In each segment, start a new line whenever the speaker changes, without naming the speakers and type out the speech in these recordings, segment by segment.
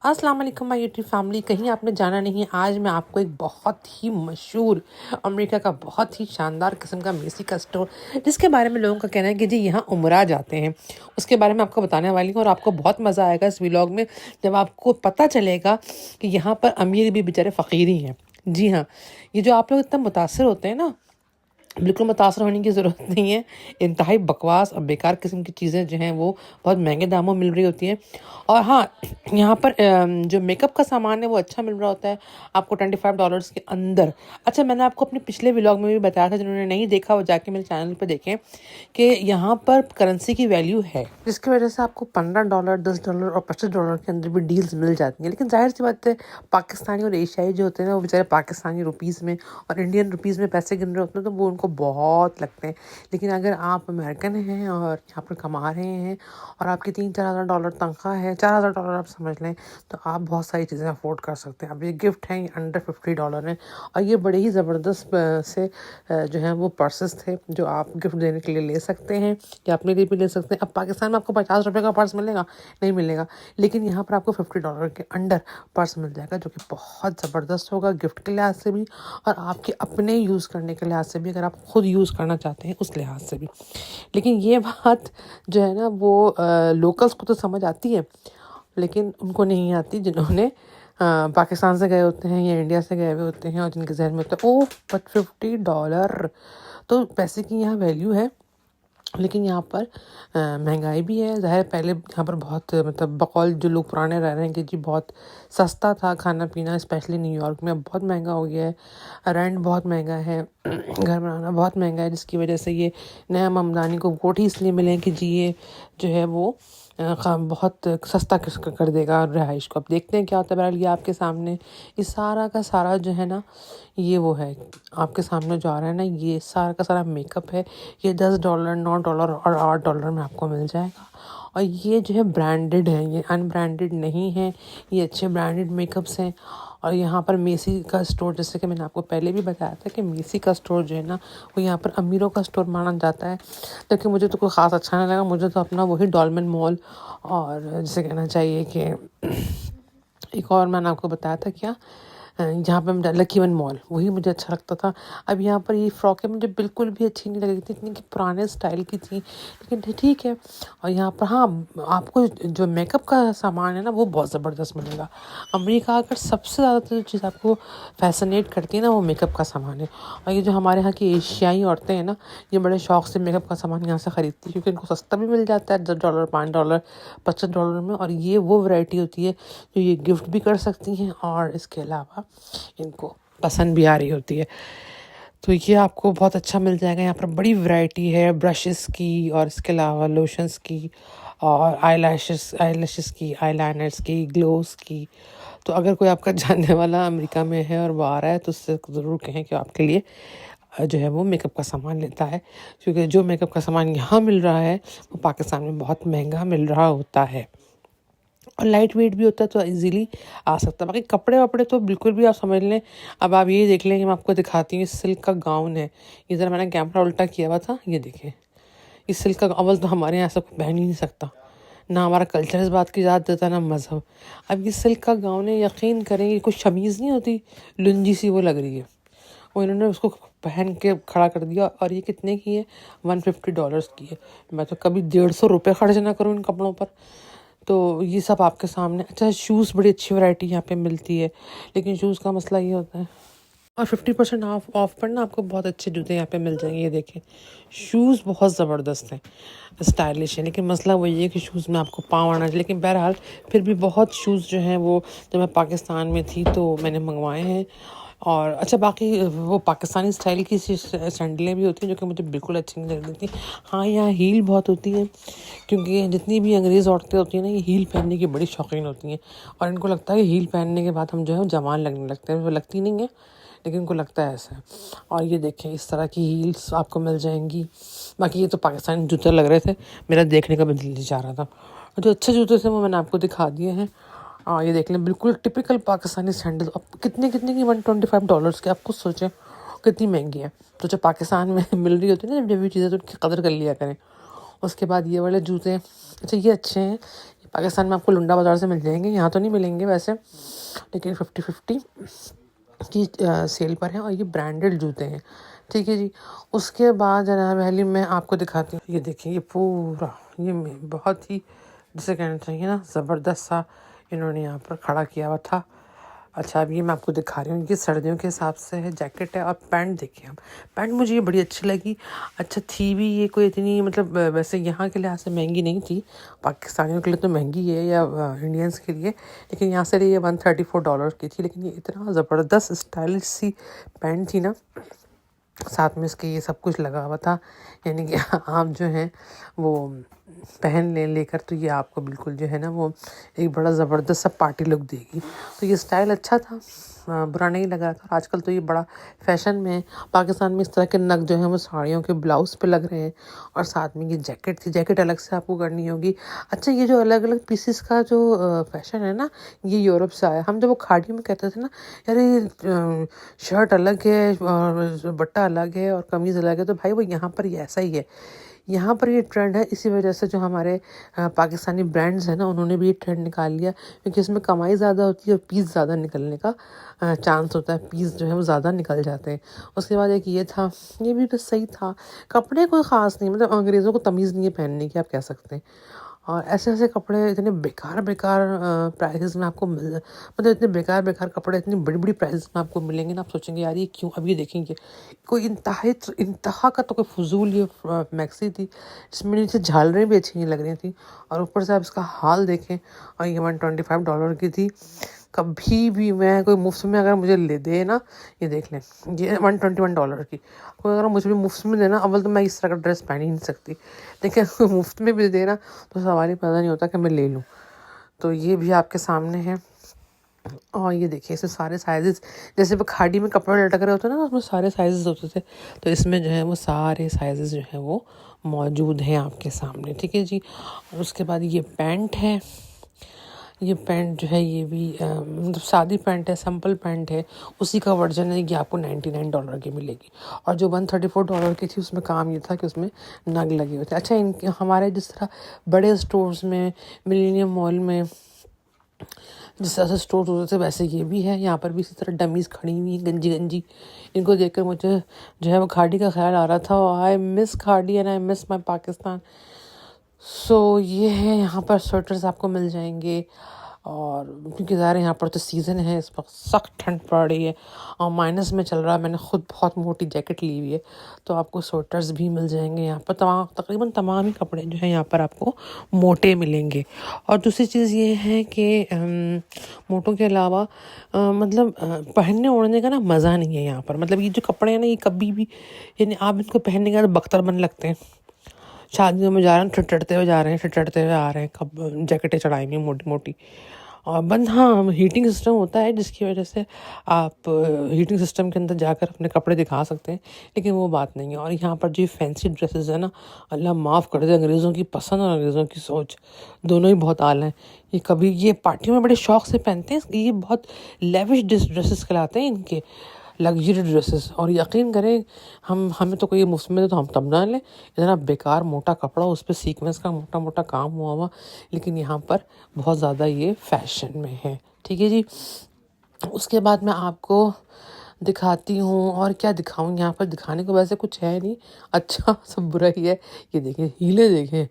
अस्सलाम वालेकुम my YouTube family. कहीं आपने जाना नहीं है। आज मैं आपको एक बहुत ही मशहूर अमेरिका का बहुत ही शानदार किस्म का मेसी का स्टोर, जिसके बारे में लोगों का कहना है कि जी यहाँ उमरा जाते हैं, उसके बारे में आपको बताने वाली हूँ। और आपको बहुत मज़ा आएगा इस व्लॉग में जब आपको पता चलेगा कि यहाँ पर अमीर भी बेचारे फ़कीर ही हैं। जी हाँ, ये जो आप लोग इतना मुतासर होते हैं ना, बिल्कुल मुतासर होने की ज़रूरत नहीं है। इंतहाई बकवास और बेकार किस्म की चीज़ें जो हैं वो बहुत महंगे दामों में मिल रही होती हैं। और हाँ, यहाँ पर जो मेकअप का सामान है वो अच्छा मिल रहा होता है आपको $25 के अंदर। अच्छा, मैंने आपको अपने पिछले व्लॉग में भी बताया था, जिन्होंने नहीं देखा वो जाके मेरे चैनल पे देखें कि यहाँ पर करेंसी की वैल्यू है, जिसकी वजह से आपको $15, $10 और $25 के अंदर भी डील्स मिल जाती हैं। लेकिन जाहिर सी बात है, पाकिस्तानी और एशियाई जो होते हैं ना, वो बेचारे पाकिस्तानी रुपीज़ में और इंडियन रुपीज़ में पैसे गिन रहे होते हैं, तो वो उनको बहुत लगते हैं। लेकिन अगर आप अमेरिकन हैं और यहाँ पर कमा रहे हैं और आपकी $3-4 हज़ार तनख्वाह है, $4,000 आप समझ लें, तो आप बहुत सारी चीज़ें अफोर्ड कर सकते हैं। अब ये गिफ्ट हैं, ये अंडर $50 हैं और ये बड़े ही ज़बरदस्त से जो है वो पर्सेस थे जो आप गिफ्ट देने के लिए ले सकते हैं या अपने लिए भी ले सकते हैं। अब पाकिस्तान में आपको ₹50 का पर्स मिलेगा? नहीं मिलेगा। लेकिन यहाँ पर आपको $50 के अंडर पर्स मिल जाएगा, जो कि बहुत ज़बरदस्त होगा गिफ्ट के लिहाज से भी और आपके अपने यूज़ करने के लिहाज से भी, अगर आप खुद यूज़ करना चाहते हैं उस लिहाज से भी। लेकिन ये बात जो है ना वो लोकल्स को तो समझ आती है, लेकिन उनको नहीं आती जिन्होंने पाकिस्तान से गए होते हैं या इंडिया से गए हुए होते हैं और जिनके जहन में होता है ओह बट $50 तो पैसे की यहाँ वैल्यू है। लेकिन यहाँ पर महंगाई भी है, ज़ाहिर। पहले यहाँ पर बहुत मतलब बकौल जो लोग पुराने रह रहे हैं कि जी बहुत सस्ता था खाना पीना, स्पेशली न्यूयॉर्क में। अब बहुत महंगा हो गया है, रेंट बहुत महंगा है, घर बनाना बहुत महंगा है, जिसकी वजह से ये नया ममदानी को वोट ही इसलिए मिले कि जी ये जो है वो बहुत सस्ता कर देगा रहाइश को। अब देखते हैं क्या होता है। बहरहाल ये आपके सामने ये सारा का सारा जो है ना, ये वो है आपके सामने जो आ रहा है ना, ये सारा का सारा मेकअप है। ये $10, $9 और $8 में आपको मिल जाएगा। और ये जो है ब्रांडेड है, ये अनब्रांडेड नहीं है, ये अच्छे ब्रांडेड मेकअप्स हैं। और यहाँ पर मेसी का स्टोर, जैसे कि मैंने आपको पहले भी बताया था कि मेसी का स्टोर जो है ना वो यहाँ पर अमीरों का स्टोर माना जाता है। लेकिन मुझे तो कोई ख़ास अच्छा नहीं लगा। मुझे तो अपना वही डॉलमेन मॉल और जैसे कहना चाहिए कि एक और मैंने आपको बताया था क्या, जहाँ पे मैं लकी वन मॉल, वही मुझे अच्छा लगता था। अब यहाँ पर ये फ्रॉकें मुझे बिल्कुल भी अच्छी नहीं लगी थी, इतनी कि पुराने स्टाइल की थी, लेकिन ठीक है। और यहाँ पर हाँ, आपको जो मेकअप का सामान है ना वो बहुत ज़बरदस्त मिलेगा। अमेरिका आकर सबसे ज़्यादा जो चीज़ आपको फैसिनेट करती है ना वो मेकअप का सामान है। और ये जो हमारे यहाँ की एशियाई औरतें हैं ना, ये बड़े शौक़ से मेकअप का सामान यहाँ से ख़रीदती है, क्योंकि इनको सस्ता भी मिल जाता है, $10, $5, $25 में। और ये वो वैरायटी होती है जो ये गिफ्ट भी कर सकती हैं और इसके अलावा इनको पसंद भी आ रही होती है। तो ये आपको बहुत अच्छा मिल जाएगा। यहाँ पर बड़ी वैरायटी है ब्रशेस की और इसके अलावा लोशंस की और आईलैशेस की, आईलाइनर्स की, ग्लोव्स की। तो अगर कोई आपका जानने वाला अमेरिका में है और वो आ रहा है तो उससे ज़रूर कहें कि आपके लिए जो है वो मेकअप का सामान लेता है, क्योंकि जो मेकअप का सामान यहाँ मिल रहा है वो पाकिस्तान में बहुत महंगा मिल रहा होता है और लाइट वेट भी होता है, तो इजीली आ सकता है। बाकी कपड़े वपड़े तो बिल्कुल भी आप समझ लें। अब आप ये देख लें कि मैं आपको दिखाती हूँ, सिल्क का गाउन है। ये ज़रा मैंने कैमरा उल्टा किया हुआ था, ये देखें। इस सिल्क का अव्वल तो हमारे यहाँ ऐसा पहन ही नहीं सकता, ना हमारा कल्चर इस बात की इजाज़त देता, ना मज़हब। अब ये सिल्क का गाउन है, यकीन करें ये कुछ शमीज़ नहीं होती, लुंजी सी वो लग रही है। वो इन्होंने उसको पहन के खड़ा कर दिया और ये कितने की है? $150 की है। मैं तो कभी ₹150 खर्च ना करूँ इन कपड़ों पर। तो ये सब आपके सामने। अच्छा, शूज़ बड़ी अच्छी वैरायटी यहाँ पे मिलती है, लेकिन शूज़ का मसला ये होता है। और 50% ऑफ पर ना आपको बहुत अच्छे जूते यहाँ पे मिल जाएंगे। ये देखें, शूज़ बहुत ज़बरदस्त हैं, स्टाइलिश है, लेकिन मसला वही है कि शूज़ में आपको पाँव आना चाहिए। लेकिन बहरहाल फिर भी बहुत शूज़ जो हैं वो जब मैं पाकिस्तान में थी तो मैंने मंगवाए हैं। और अच्छा, बाकी वो पाकिस्तानी स्टाइल की सैंडलें भी होती हैं जो कि मुझे बिल्कुल अच्छी नहीं लगती थी। हाँ, यहाँ हील बहुत होती है, क्योंकि जितनी भी अंग्रेज़ औरतें होती हैं ना, ये हील पहनने की बड़ी शौकीन होती हैं और इनको लगता है कि हील पहनने के बाद हम जो है जवान लगने लगते हैं। वो लगती नहीं है, लेकिन उनको लगता है ऐसा। और ये देखें, इस तरह की हील्स आपको मिल जाएंगी। बाकी ये तो पाकिस्तानी जूते लग रहे थे, मेरा देखने का भी दिल नहीं चाह रहा था। जो अच्छे जूते थे वो मैंने आपको दिखा दिए हैं। ये देख लें, बिल्कुल टिपिकल पाकिस्तानी सैंडल। अब कितने कितने की? $125 के। आप खुद सोचें कितनी महंगी है। तो जब पाकिस्तान में मिल रही होती है ना जब भी चीज़ें, तो उनकी कदर कर लिया करें। उसके बाद ये वाले जूते, अच्छा ये अच्छे हैं, ये पाकिस्तान में आपको लुंडा बाज़ार से मिल जाएंगे, यहाँ तो नहीं मिलेंगे वैसे, लेकिन 50-50 की सेल पर है। और ये ब्रांडेड जूते हैं, ठीक है जी। उसके बाद जनाब पहले मैं आपको दिखाती हूँ, ये देखिए ये पूरा ये बहुत ही जिसे कहना चाहिए ना ज़बरदस्त सा इन्होंने यहाँ पर खड़ा किया हुआ था। अच्छा अब ये मैं आपको दिखा रही हूँ, ये सर्दियों के हिसाब से है, जैकेट है। और पैंट देखिए आप, पैंट मुझे ये बड़ी अच्छी लगी। अच्छा थी भी ये कोई इतनी मतलब वैसे यहाँ के लिहाज से महंगी नहीं थी, पाकिस्तानियों के लिए तो महंगी है या इंडियंस के लिए, लेकिन यहाँ से ये $134 की थी। लेकिन ये इतना ज़बरदस्त स्टाइलिश सी पैंट थी ना, साथ में इसके ये सब कुछ लगा हुआ था, यानी कि आप जो हैं वो पहन लेकर तो ये आपको बिल्कुल जो है ना वो एक बड़ा ज़बरदस्त सा पार्टी लुक देगी। तो ये स्टाइल अच्छा था, बुरा नहीं लग रहा था। आजकल तो ये बड़ा फैशन में है। पाकिस्तान में इस तरह के नग जो हैं वो साड़ियों के ब्लाउज़ पे लग रहे हैं। और साथ में ये जैकेट थी, जैकेट अलग से आपको करनी होगी। अच्छा ये जो अलग अलग पीसेस का जो फैशन है ना, ये यूरोप से आया। हम जब वो खाड़ी में कहते थे ना यार ये शर्ट अलग है और बट्टा अलग है और कमीज़ अलग है, तो भाई वो यहाँ पर ये ऐसा ही है। यहाँ पर ये ट्रेंड है, इसी वजह से जो हमारे पाकिस्तानी ब्रांड्स हैं ना, उन्होंने भी ये ट्रेंड निकाल लिया, क्योंकि इसमें कमाई ज़्यादा होती है और पीस ज़्यादा निकलने का चांस होता है, पीस जो है वो ज़्यादा निकल जाते हैं। उसके बाद एक ये था, ये भी बस सही था। कपड़े कोई ख़ास नहीं, मतलब अंग्रेज़ों को तमीज़ नहीं है पहनने की, आप कह सकते हैं। और ऐसे ऐसे कपड़े इतने बेकार बेकार प्राइसेस में आपको मतलब इतने बेकार बेकार कपड़े इतनी बड़ी बड़ी प्राइसेस में आपको मिलेंगे ना, आप सोचेंगे यार ये क्यों। अब ये देखेंगे कोई इंतहा का तो कोई फजूल ये मैक्सी थी, जिसमें नीचे झालरें भी अच्छी नहीं लग रही थी, और ऊपर से आप इसका हाल देखें। और ये $125 की थी। कभी भी मैं कोई मुफ्त में अगर मुझे ले दे ना, ये देख लें ये $121 की, कोई अगर मुझे भी मुफ्त में देना, अव्वल तो मैं इस तरह का ड्रेस पहन ही नहीं सकती, लेकिन कोई मुफ्त में भी दे ना तो सवाल ही पैदा नहीं होता कि मैं ले लूँ। तो ये भी आपके सामने है। और ये देखिए इसमें सारे साइजेस, जैसे वो खाड़ी में कपड़े लटक रहे होते हैं ना, उसमें सारे साइजेस होते थे, तो इसमें जो है वो सारे साइजेस जो है वो मौजूद हैं आपके सामने, ठीक है जी। और उसके बाद ये पैंट है, ये पैंट जो है ये भी मतलब सादी पैंट है, सिंपल पैंट है, उसी का वर्जन है। ये आपको $99 की मिलेगी। और जो $134 की थी उसमें काम ये था कि उसमें नग लगे हुए थे। अच्छा इनके हमारे जिस तरह बड़े स्टोर्स में, मिलेनियम मॉल में जिस तरह से स्टोर होते थे, वैसे ये भी है। यहाँ पर भी इसी तरह डमीज़ खड़ी हुई हैं गंजी गंजी। इनको देखकर मुझे जो है वो खाड़ी का ख्याल आ रहा था। आई मिस खाड़ी and I miss my Pakistan. So ये है, यहाँ पर स्वेटर्स आपको मिल जाएंगे। और क्योंकि ज़ाहिर है यहाँ पर तो सीज़न है, इस वक्त सख्त ठंड पड़ रही है और माइनस में चल रहा है। मैंने ख़ुद बहुत मोटी जैकेट ली हुई है, तो आपको स्वेटर्स भी मिल जाएंगे यहाँ पर। तकरीबन तमाम ही कपड़े जो हैं यहाँ पर आपको मोटे मिलेंगे। और दूसरी चीज़ ये है कि मोटों के अलावा मतलब पहनने ओढ़ने का ना मज़ा नहीं है यहाँ पर। मतलब ये जो कपड़े हैं ना, ये कभी भी यानी आप इनको पहनने के बाद बख्तर बन लगते हैं। शादियों में जा रहे हैं, ठिठरते हुए जा रहे हैं, ठिठरते हुए आ रहे हैं, कब जैकेटें चढ़ाएंगे मोटी मोटी। और बंद हाँ हीटिंग सिस्टम होता है, जिसकी वजह से आप हीटिंग सिस्टम के अंदर जाकर अपने कपड़े दिखा सकते हैं, लेकिन वो बात नहीं है। और यहाँ पर जो फैंसी ड्रेसेस है ना, अल्लाह माफ़ कर दे, अंग्रेज़ों की पसंद और अंग्रेज़ों की सोच दोनों ही बहुत आला हैं। ये कभी ये पार्टियों में बड़े शौक से पहनते हैं, ये बहुत लेविश ड्रेसेस कहलाते हैं इनके, लग्जरी ड्रेसेस। और यकीन करें हमें तो कोई मुफ्त में तो हम तब ना लें, इतना बेकार मोटा कपड़ा, उस पर सीक्वेंस का मोटा मोटा काम हुआ, लेकिन यहाँ पर बहुत ज़्यादा ये फैशन में है, ठीक है जी। उसके बाद मैं आपको दिखाती हूँ, और क्या दिखाऊँ, यहाँ पर दिखाने को वैसे कुछ है नहीं, अच्छा सब बुरा ही है। ये देखें हीले, देखें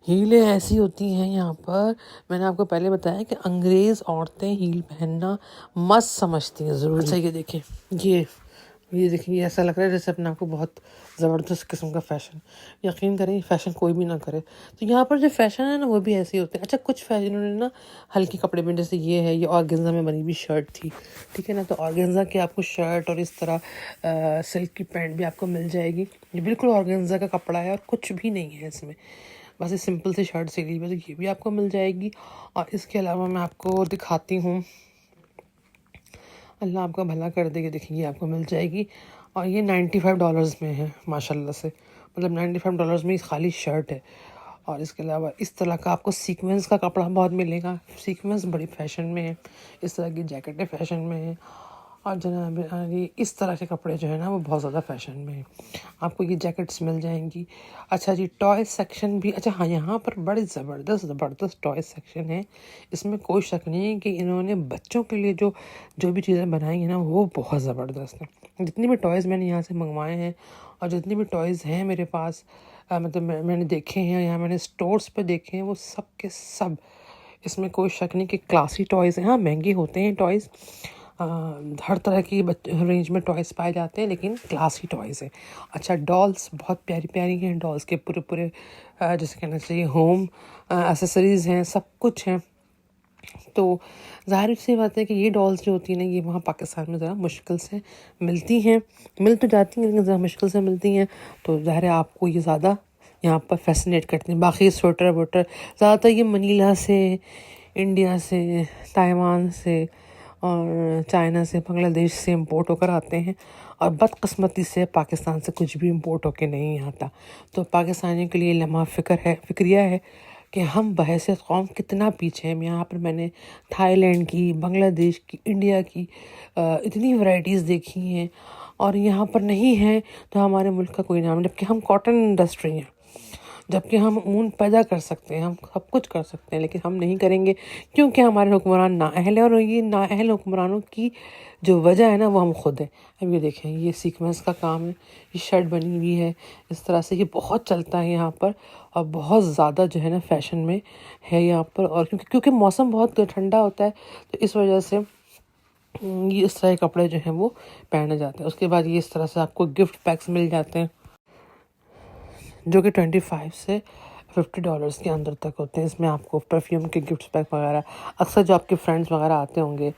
हीलें ऐसी होती हैं यहाँ पर। मैंने आपको पहले बताया कि अंग्रेज़ औरतें हील पहनना मस्त समझती हैं ज़रूर। अच्छा ये देखें, ये देखिए, ऐसा लग रहा है जैसे अपने आपको बहुत ज़बरदस्त किस्म का फ़ैशन। यकीन करें फ़ैशन कोई भी ना करे, तो यहाँ पर जो फ़ैशन है ना वो भी ऐसे ही होते हैं। अच्छा कुछ फ़ैशन इन्होंने ना हल्के कपड़े में, जैसे ये है, ये ऑर्गेन्जा में बनी हुई शर्ट थी, ठीक है ना। तो ऑर्गेन्जा की आपको शर्ट और इस तरह सिल्क की पैंट भी आपको मिल जाएगी। ये बिल्कुल ऑर्गेन्जा का कपड़ा है और कुछ भी नहीं है इसमें, बस ये सिंपल सी शर्ट सिली हुई है, तो ये भी आपको मिल जाएगी। और इसके अलावा मैं आपको दिखाती हूँ, अल्लाह आपका भला कर देगी, देखिए आपको मिल जाएगी। और ये $95 में है माशाल्लाह से, मतलब $95 में खाली शर्ट है। और इसके अलावा इस तरह का आपको सीक्वेंस का कपड़ा बहुत मिलेगा। सीक्वेंस बड़ी फ़ैशन में है, इस तरह की जैकेटें फ़ैशन में है। और जनाब ये इस तरह के कपड़े जो है ना वो बहुत ज़्यादा फैशन में हैं। आपको ये जैकेट्स मिल जाएंगी। अच्छा जी, टॉय सेक्शन भी, अच्छा हाँ, यहाँ पर बड़ी ज़बरदस्त टॉय सेक्शन है। इसमें कोई शक नहीं है कि इन्होंने बच्चों के लिए जो जो भी चीज़ें बनाई हैं ना वो बहुत ज़बरदस्त हैं। जितनी भी टॉयज़ मैंने यहाँ से मंगवाए हैं और जितनी भी टॉयज़ हैं मेरे पास, मतलब मैंने देखे हैं, यहाँ मैंने स्टोर्स पे देखे हैं, वो सब के सब, इसमें कोई शक नहीं कि क्लासी टॉयज़ हैं। हाँ, महंगे होते हैं टॉयज़, हर तरह की रेंज में टॉयज़ पाए जाते हैं, लेकिन क्लासी टॉयज़ हैं। अच्छा, डॉल्स बहुत प्यारी प्यारी हैं। डॉल्स के पूरे जैसे कहना चाहिए होम एसेसरीज़ हैं, सब कुछ हैं। तो ज़ाहिर सी बात है कि ये डॉल्स जो होती हैं ना, ये वहाँ पाकिस्तान में ज़रा मुश्किल से मिलती हैं। मिल तो जाती हैं लेकिन ज़रा मुश्किल से मिलती हैं। तो ज़ाहिर है आपको ये ज़्यादा यहाँ पर फैसिनेट करती हैं। बाकी स्वेटर वोटर ज़्यादातर ये मनीला से, इंडिया से, ताइवान से और चाइना से, बांग्लादेश से इम्पोर्ट होकर आते हैं, और बदकिस्मती से पाकिस्तान से कुछ भी इम्पोर्ट होकर नहीं आता। तो पाकिस्तानियों के लिए लम्हा फ़िक्रिया है कि हम बहैसियत कौम कितना पीछे हैं। यहाँ पर मैंने थाईलैंड की, बांग्लादेश की, इंडिया की इतनी वैरायटीज़ देखी हैं, और यहाँ पर नहीं है तो हमारे मुल्क का कोई नाम नहीं। जबकि हम कॉटन इंडस्ट्री हैं, जबकि हम ऊन पैदा कर सकते हैं, हम सब कुछ कर सकते हैं, लेकिन हम नहीं करेंगे क्योंकि हमारे हुक्मरान नाअहल है। और ये नाअहल हुक्मरानों की जो वजह है ना वो हम खुद हैं। अब ये देखें, ये सीक्वेंस का काम है, ये शर्ट बनी हुई है इस तरह से, ये बहुत चलता है यहाँ पर और बहुत ज़्यादा जो है ना फैशन में है यहाँ पर। और क्योंकि मौसम बहुत ठंडा होता है तो इस वजह से ये इस तरह के कपड़े जो हैं वो पहने जाते हैं। उसके बाद ये इस तरह से आपको गिफ्ट पैक्स मिल जाते हैं जो कि $25 से $50 के अंदर तक होते हैं। इसमें आपको परफ्यूम के गिफ्ट पैक वगैरह, अक्सर जो आपके फ्रेंड्स वगैरह आते होंगे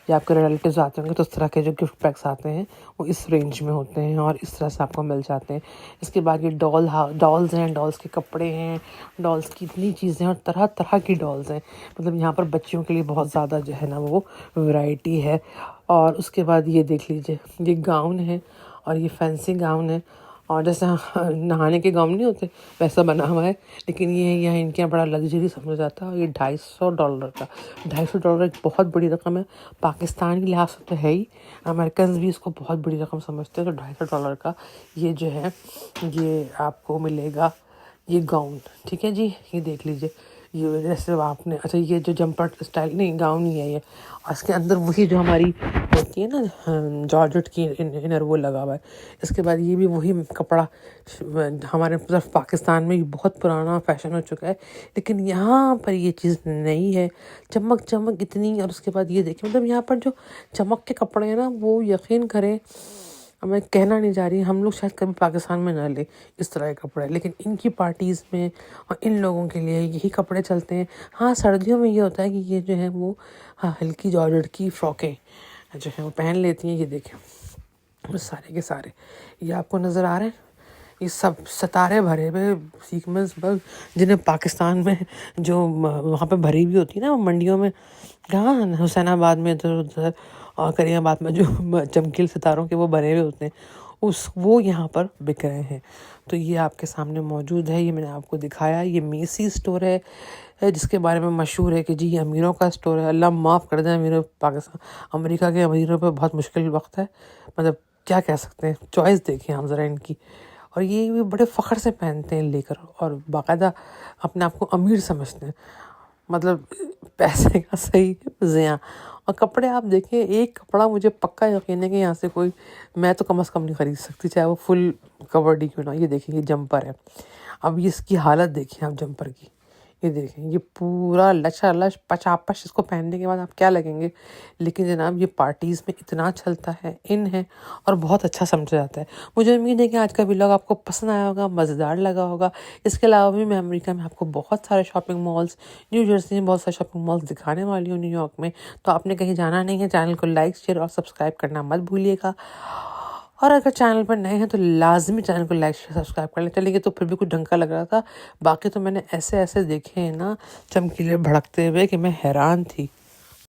या आपके रिलेटिव्स आते होंगे तो उस तरह के जो गिफ्ट पैक्स आते हैं वो इस रेंज में होते हैं और इस तरह से आपको मिल जाते हैं। इसके बाद ये डॉल्स हैं, डॉल्स के कपड़े हैं, डॉल्स की इतनी चीज़ें और तरह तरह की डॉल्स हैं। मतलब यहाँ पर बच्चियों के लिए बहुत ज़्यादा जो है ना वो वैरायटी है। और उसके बाद ये देख लीजिए, ये गाउन है और ये फैंसी गाउन है, और जैसे नहाने के गाउन नहीं होते वैसा बना हुआ है, लेकिन ये यहाँ इनके यहाँ बड़ा लग्जरी समझा जाता है। और ये $250 का, $250 एक बहुत बड़ी रकम है। पाकिस्तान की लिहाज से तो है ही, अमेरिकन भी इसको बहुत बड़ी रकम समझते हैं। तो $250 का ये जो है ये आपको मिलेगा ये गाउन। ठीक है जी, ये देख लीजिए, ये जैसे आपने, अच्छा ये जो जंपर स्टाइल नहीं, गाउन ही है ये, और इसके अंदर वही जो हमारी होती है ना जॉर्जेट की इनर वो लगा हुआ है। इसके बाद ये भी वही कपड़ा हमारे तरफ पाकिस्तान में बहुत पुराना फैशन हो चुका है, लेकिन यहाँ पर ये चीज़ नहीं है। चमक चमक इतनी, और उसके बाद ये देखिए, मतलब यहाँ पर जो चमक के कपड़े हैं ना वो यकीन करें, मैं कहना नहीं जा रही, हम लोग शायद कभी पाकिस्तान में ना ले इस तरह के कपड़े, लेकिन इनकी पार्टीज़ में और इन लोगों के लिए यही कपड़े चलते हैं। हाँ, सर्दियों में ये होता है कि ये जो है वो हाँ हल्की जॉर्जेट की फ्रॉकें जो है वो पहन लेती हैं। ये देखें, वो सारे के सारे ये आपको नज़र आ रहे हैं, ये सब सितारे भरे हुए सीक्वेंस बल्ब, जिन्हें पाकिस्तान में जो वहाँ पे भरी हुई होती है ना मंडियों में, कहाँ हुसैनाबाद में इधर उधर और करीमाबाद में जो चमकीले सितारों के वो बने हुए होते हैं, वो यहाँ पर बिक रहे हैं। तो ये आपके सामने मौजूद है, ये मैंने आपको दिखाया। ये मेसी स्टोर है जिसके बारे में मशहूर है कि जी ये अमीरों का स्टोर है। अल्लाह माफ़ कर दें अमीरों, पाकिस्तान अमेरिका के अमीरों पे बहुत मुश्किल वक्त है, मतलब क्या कह सकते हैं। चॉइस देखिए हम ज़रा इनकी, और ये भी बड़े फ़ख्र से पहनते हैं लेकर, और बाकायदा अपने आप को अमीर समझते हैं। मतलब पैसे का सही ज़िया। और कपड़े आप देखें, एक कपड़ा मुझे पक्का यकीन है कि यहाँ से कोई, मैं तो कम से कम नहीं ख़रीद सकती, चाहे वो फुल कवर्ड ही क्यों ना। ये देखिए, ये जंपर है, अब इसकी हालत देखिए आप जंपर की, ये देखें, ये पूरा लचा लच पचापच, इसको पहनने के बाद आप क्या लगेंगे। लेकिन जनाब ये पार्टीज़ में इतना चलता है, इन है, और बहुत अच्छा समझा जाता है। मुझे उम्मीद है कि आज का व्लॉग आपको पसंद आया होगा, मज़ेदार लगा होगा। इसके अलावा भी मैं अमेरिका में आपको बहुत सारे शॉपिंग मॉल्स, न्यू जर्सी में बहुत सारे शॉपिंग मॉल्स दिखाने वाली हूँ, न्यूयॉर्क में। तो आपने कहीं जाना नहीं है, चैनल को लाइक शेयर और सब्सक्राइब करना मत भूलिएगा। और अगर चैनल पर नए हैं तो लाजमी चैनल को लाइक शेयर सब्सक्राइब कर लें। चलिए, तो फिर भी कुछ ढंग का लग रहा था, बाकी तो मैंने ऐसे ऐसे देखे हैं ना चमकीले भड़कते हुए कि मैं हैरान थी।